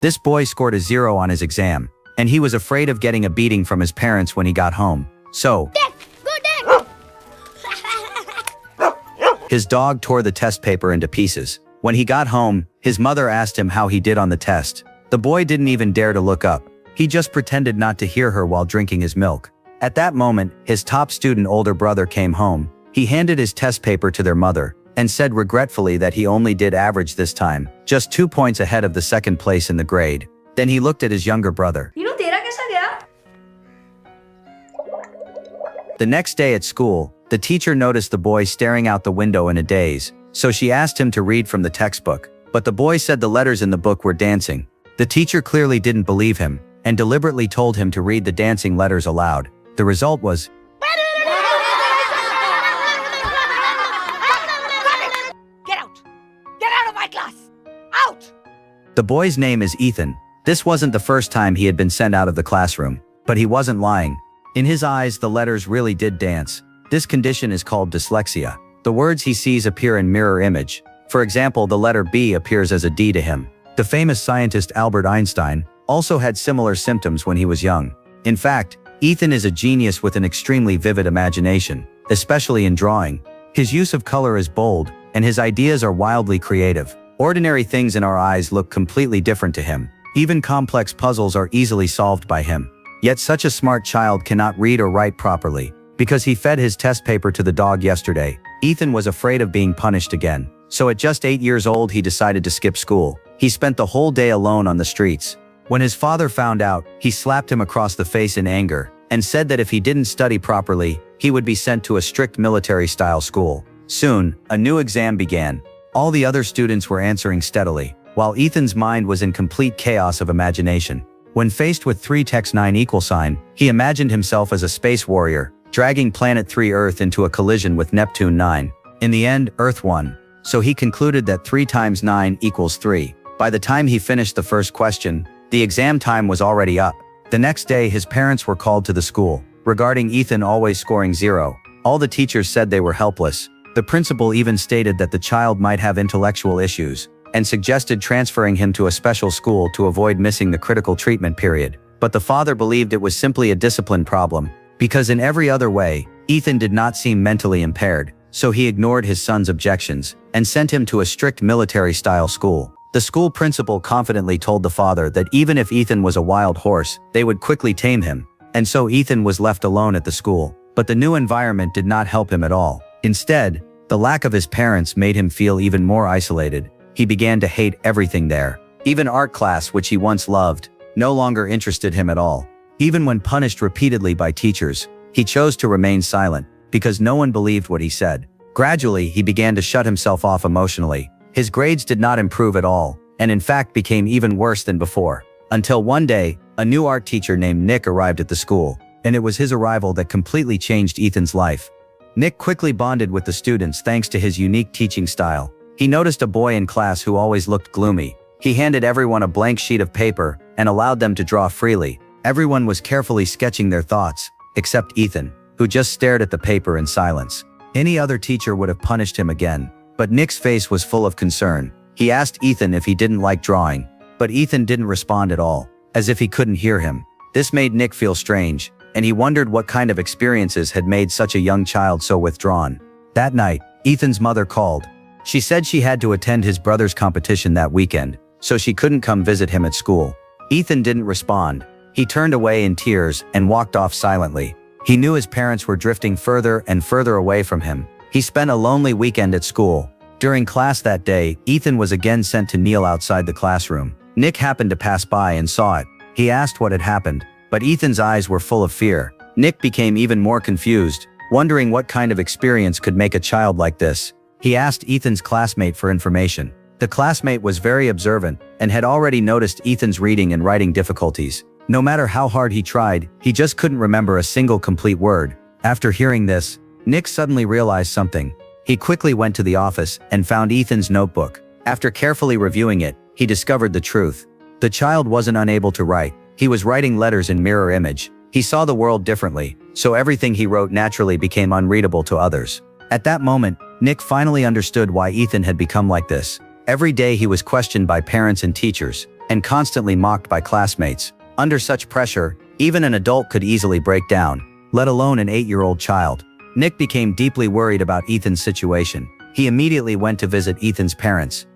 This boy scored a 0 on his exam, and he was afraid of getting a beating from his parents when he got home. So, his dog tore the test paper into pieces. When he got home, his mother asked him how he did on the test. The boy didn't even dare to look up. He just pretended not to hear her while drinking his milk. At that moment, his top student older brother came home. He handed his test paper to their mother and said regretfully that he only did average this time, just 2 points ahead of the second place in the grade. Then he looked at his younger brother. The next day at school, the teacher noticed the boy staring out the window in a daze, so she asked him to read from the textbook. But the boy said the letters in the book were dancing. The teacher clearly didn't believe him and deliberately told him to read the dancing letters aloud. The result was, Get out! Get out of my class! Out! the boy's name is Ethan. This wasn't the first time he had been sent out of the classroom, but he wasn't lying. In his eyes, the letters really did dance. This condition is called dyslexia. The words he sees appear in mirror image. For example, the letter B appears as a D to him. The famous scientist Albert Einstein also had similar symptoms when he was young. In fact, Ethan is a genius with an extremely vivid imagination, especially in drawing. His use of color is bold, and his ideas are wildly creative. Ordinary things in our eyes look completely different to him. Even complex puzzles are easily solved by him. Yet such a smart child cannot read or write properly. Because he fed his test paper to the dog yesterday, Ethan was afraid of being punished again. So at just 8 years old, he decided to skip school. He spent the whole day alone on the streets. When his father found out, he slapped him across the face in anger and said that if he didn't study properly, he would be sent to a strict military-style school. Soon, a new exam began. All the other students were answering steadily, while Ethan's mind was in complete chaos of imagination. When faced with 3 text 9 equal sign, he imagined himself as a space warrior, dragging Planet 3 Earth into a collision with Neptune 9. In the end, Earth won. So he concluded that 3 times 9 equals 3. By the time he finished the first question, the exam time was already up. The next day, his parents were called to the school. Regarding Ethan always scoring 0, all the teachers said they were helpless. The principal even stated that the child might have intellectual issues and suggested transferring him to a special school to avoid missing the critical treatment period. But the father believed it was simply a discipline problem, because in every other way, Ethan did not seem mentally impaired, so he ignored his son's objections and sent him to a strict military-style school. The school principal confidently told the father that even if Ethan was a wild horse, they would quickly tame him. And so Ethan was left alone at the school. But the new environment did not help him at all. Instead, the lack of his parents made him feel even more isolated. He began to hate everything there. Even art class, which he once loved, no longer interested him at all. Even when punished repeatedly by teachers, he chose to remain silent, because no one believed what he said. Gradually, he began to shut himself off emotionally. His grades did not improve at all, and in fact became even worse than before. Until one day, a new art teacher named Nick arrived at the school, and it was his arrival that completely changed Ethan's life. Nick quickly bonded with the students thanks to his unique teaching style. He noticed a boy in class who always looked gloomy. He handed everyone a blank sheet of paper and allowed them to draw freely. Everyone was carefully sketching their thoughts, except Ethan, who just stared at the paper in silence. Any other teacher would have punished him again, but Nick's face was full of concern. He asked Ethan if he didn't like drawing, but Ethan didn't respond at all, as if he couldn't hear him. This made Nick feel strange, and he wondered what kind of experiences had made such a young child so withdrawn. That night, Ethan's mother called. She said she had to attend his brother's competition that weekend, so she couldn't come visit him at school. Ethan didn't respond. He turned away in tears and walked off silently. He knew his parents were drifting further and further away from him. He spent a lonely weekend at school. During class that day, Ethan was again sent to kneel outside the classroom. Nick happened to pass by and saw it. He asked what had happened, but Ethan's eyes were full of fear. Nick became even more confused, wondering what kind of experience could make a child like this. He asked Ethan's classmate for information. The classmate was very observant and had already noticed Ethan's reading and writing difficulties. No matter how hard he tried, he just couldn't remember a single complete word. After hearing this, Nick suddenly realized something. He quickly went to the office and found Ethan's notebook. After carefully reviewing it, he discovered the truth. The child wasn't unable to write. He was writing letters in mirror image. He saw the world differently, so everything he wrote naturally became unreadable to others. At that moment, Nick finally understood why Ethan had become like this. Every day he was questioned by parents and teachers. and constantly mocked by classmates. Under such pressure, even an adult could easily break down, let alone an 8-year-old child. Nick became deeply worried about Ethan's situation. He immediately went to visit Ethan's parents,